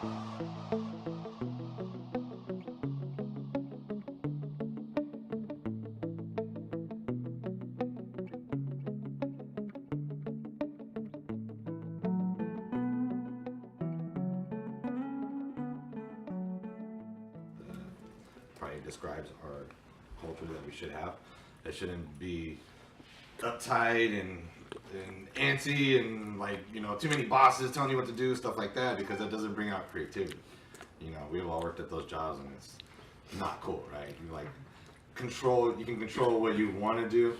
Probably describes our culture that we should have. It shouldn't be uptight and antsy and like, you know, too many bosses telling you what to do, stuff like that, because that doesn't bring out creativity. You know, we've all worked at those jobs and it's not cool, right? You can control what you want to do,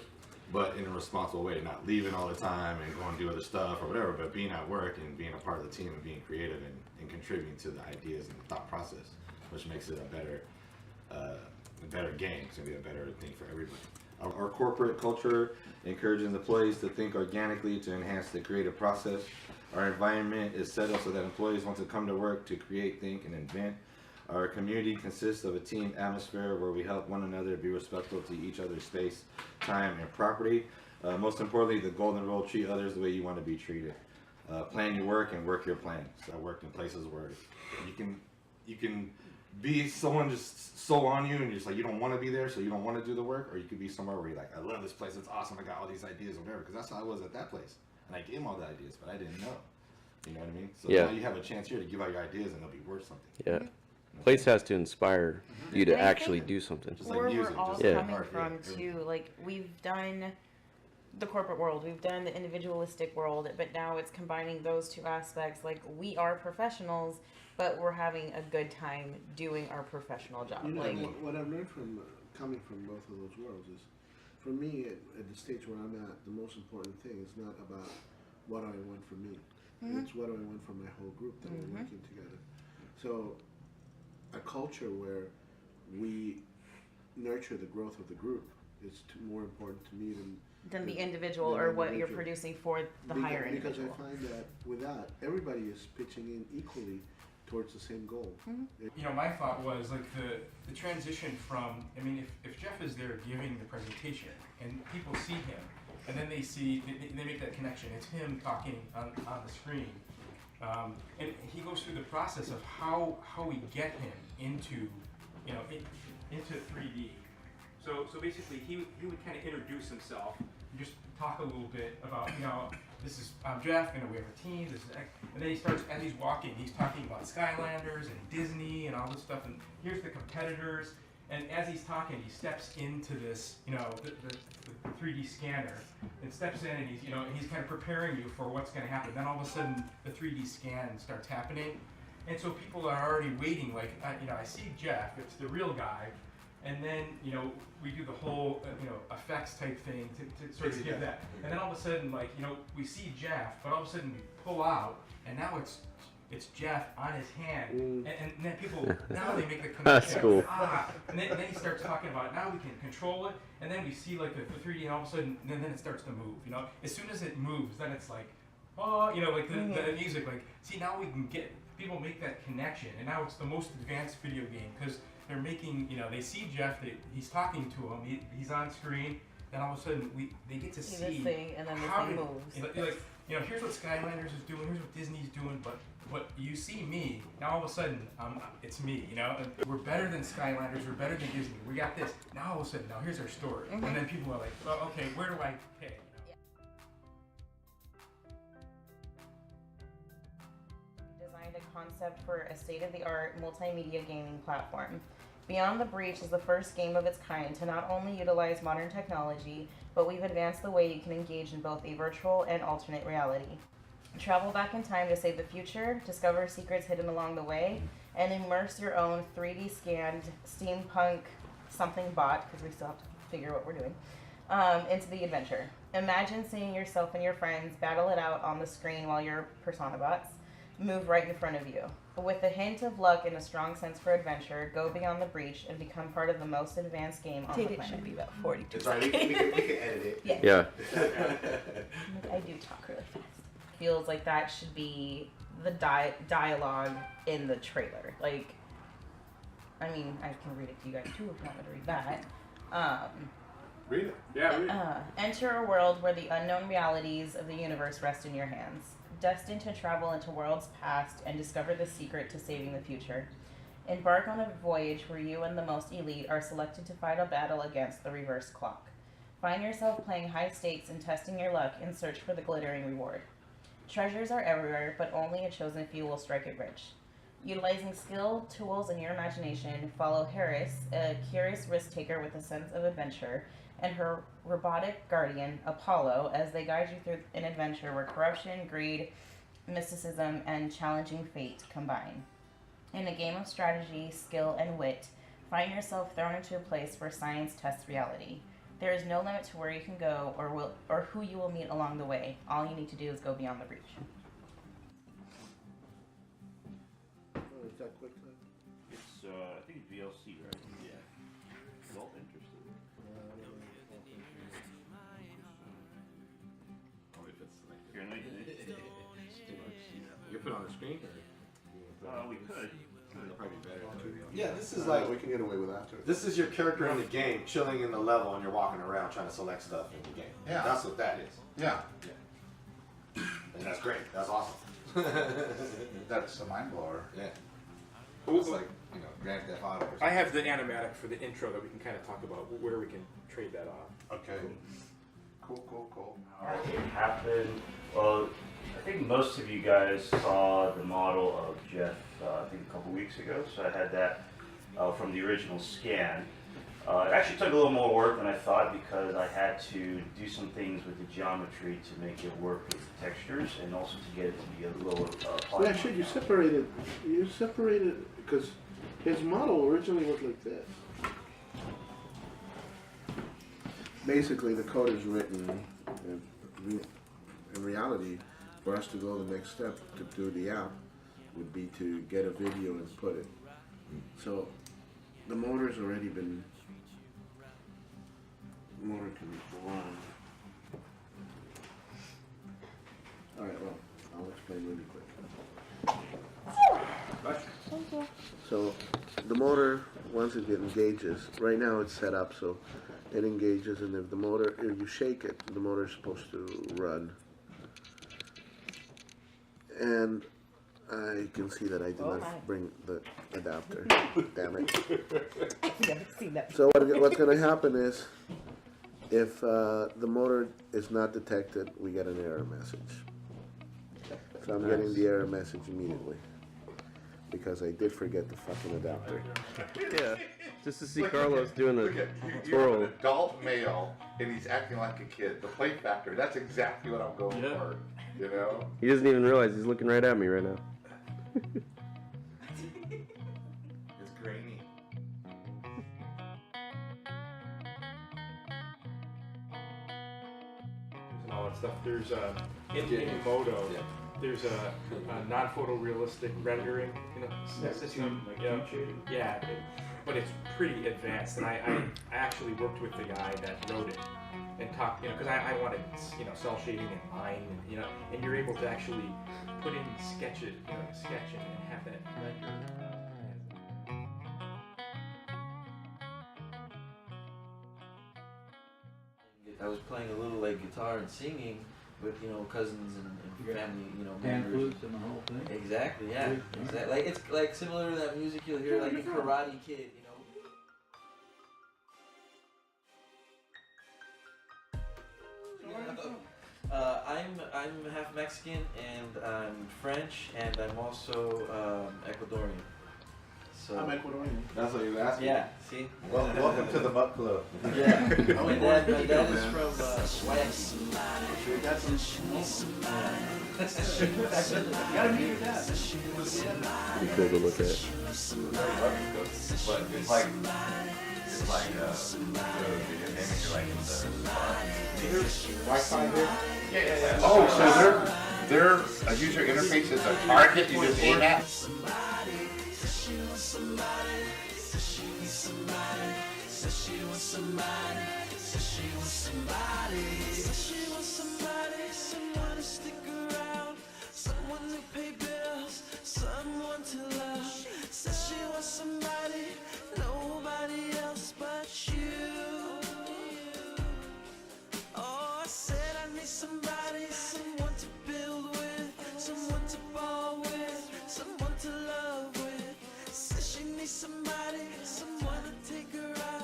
but in a responsible way, not leaving all the time and going to do other stuff or whatever, but being at work and being a part of the team and being creative and contributing to the ideas and the thought process, which makes it a better game. It's gonna be a better thing for everybody. Our corporate culture encourages employees to think organically to enhance the creative process. Our environment is set up so that employees want to come to work to create, think, and invent. Our community consists of a team atmosphere where we help one another be respectful to each other's space, time, and property. Most importantly, the golden rule: treat others the way you want to be treated. Plan your work and work your plan. So I worked in places where you can be someone just so on you and you're just like, you don't want to be there, so you don't want to do the work, or you could be somewhere where you're like, I love this place, it's awesome, I got all these ideas or whatever, because that's how I was at that place. And I gave them all the ideas, but I didn't know. You know what I mean? So now you have a chance here to give out your ideas and they'll be worth something. Yeah. Place has to inspire you to actually do something. Just Where like music, we're all just like coming art, from too, like we've done the corporate world, we've done the individualistic world, but now it's combining those two aspects. Like we are professionals, but we're having a good time doing our professional job. You know, like what I've learned from coming from both of those worlds is, for me, at the stage where I'm at, the most important thing is not about what I want for me. It's what do I want for my whole group that we're working together. So a culture where we nurture the growth of the group is more important to me than the individual or what you're producing for the higher individual. Because I find that with that, everybody is pitching in equally towards the same goal. You know, my thought was like the transition from, I mean, if Jeff is there giving the presentation and people see him and then they make that connection, it's him talking on the screen. And he goes through the process of how we get him into, you know, into 3D. So basically he would kind of introduce himself and just talk a little bit about, you know, I'm Jeff, you know, we have a team, and then he starts, as he's walking, he's talking about Skylanders and Disney and all this stuff, and here's the competitors, and as he's talking, he steps into this, you know, the 3D scanner, and steps in, and he's kind of preparing you for what's going to happen. Then all of a sudden, the 3D scan starts happening, and so people are already waiting, like, you know, I see Jeff, it's the real guy, and then, you know, we do the whole, you know, effects type thing to sort of give that. And then all of a sudden, like, you know, we see Jeff, but all of a sudden we pull out, and now it's Jeff on his hand. And then people, now they make the connection. That's cool. And then he starts talking about, now we can control it, and then we see, like, the 3D, and all of a sudden, and then it starts to move, you know. As soon as it moves, then it's like, oh, you know, like the music, like, see, now we can get, people make that connection, and now it's the most advanced video game, because they're making, you know, they see Jeff, he's talking to him, he's on screen, then all of a sudden they get to see this thing, and then the how thing moves. like, you know, here's what Skylanders is doing, here's what Disney's doing, but you see me, now all of a sudden, it's me, you know, and we're better than Skylanders, we're better than Disney, we got this, now all of a sudden, now here's our story, and then people are like, well, okay, where do I pay? Designed a concept for a state-of-the-art multimedia gaming platform. Beyond the Breach is the first game of its kind to not only utilize modern technology, but we've advanced the way you can engage in both a virtual and alternate reality. Travel back in time to save the future, discover secrets hidden along the way, and immerse your own 3D scanned steampunk something bot, because we still have to figure what we're doing, into the adventure. Imagine seeing yourself and your friends battle it out on the screen while your persona bots move right in front of you. With a hint of luck and a strong sense for adventure, go beyond the breach and become part of the most advanced game on the planet. It should be about 42 It's alright, we can edit it. Yeah. I do talk really fast. Feels like that should be the dialogue in the trailer. Like, I mean, I can read it to you guys too if you want me to read that. Read it. Yeah, read it. Enter a world where the unknown realities of the universe rest in your hands. destined to travel into worlds past and discover the secret to saving the future. Embark on a voyage where you and the most elite are selected to fight a battle against the reverse clock. Find yourself playing high stakes and testing your luck in search for the glittering reward. Treasures are everywhere, but only a chosen few will strike it rich. Utilizing skill, tools, and your imagination, follow Harris, a curious risk-taker with a sense of adventure, and her robotic guardian, Apollo, as they guide you through an adventure where corruption, greed, mysticism, and challenging fate combine. In a game of strategy, skill, and wit, find yourself thrown into a place where science tests reality. There is no limit to where you can go or who you will meet along the way. All you need to do is go beyond the breach. Oh, is that quick time? It's, I think it's VLC, right? Yeah. Well interested. Only if it's like Here, no, you you put it on the screen, or we could. it'll probably be better. Yeah, this is Like like we can get away with that too. This is your character in the game, chilling in the level, and you're walking around trying to select stuff in the game. Yeah. That's what that is. yeah, And that's great. That's awesome. that's a mind blower. Yeah. It's like, Grand Theft Auto or something. I have the animatic for the intro that we can kind of talk about where we can trade that off. Okay. Cool. How it happened? Well, I think most of you guys saw the model of Jeff, I think a couple weeks ago. So I had that from the original scan. It actually took a little more work than I thought because I had to do some things with the geometry to make it work with the textures and also to get it to be a little Well, actually, you separated because his model originally was like this. Basically, the code is written in reality. For us to go the next step to do the app would be to get a video and put it. So the motor's already been. The motor can go on. All right. Well, I'll explain really quick. So the motor, once it engages, right now it's set up so it engages, and if you shake it, the motor is supposed to run. And I can see that I did not bring the adapter. Damn it. I've never seen that. So what's going to happen is, if the motor is not detected, we get an error message. So I'm getting the error message immediately. Because I did forget the fucking adapter. Yeah, just to see Carlos doing Look a at you're twirl. an adult male and he's acting like a kid. The play factor, that's exactly what I'm going for. You know? He doesn't even realize he's looking right at me right now. It's grainy. And all that stuff. There's in Modo. Yeah. There's a non-photorealistic rendering, system. Yeah, but it's pretty advanced, and I actually worked with the guy that wrote it and talked, because I wanted, cell shading and line, and you're able to actually put in sketches, sketch and have that render. I was playing a little like guitar and singing with cousins and family, Hand members. flutes and the whole thing. Exactly, yeah, exactly. Like it's like similar to that music you'll hear like in Karate Kid, I'm half Mexican and I'm French and I'm also Ecuadorian. So I'm Ecuadorian. That's what you were asking? yeah, see. Welcome to the Butt Club. Yeah, my dad is from Guayaquil. That's You gotta meet your dad. Pretty cool to look at. But it's like the image you're like in the Wi-Fi here? Yeah. Oh, so their user interface is a target you just aim at? She needs somebody, someone to take her out.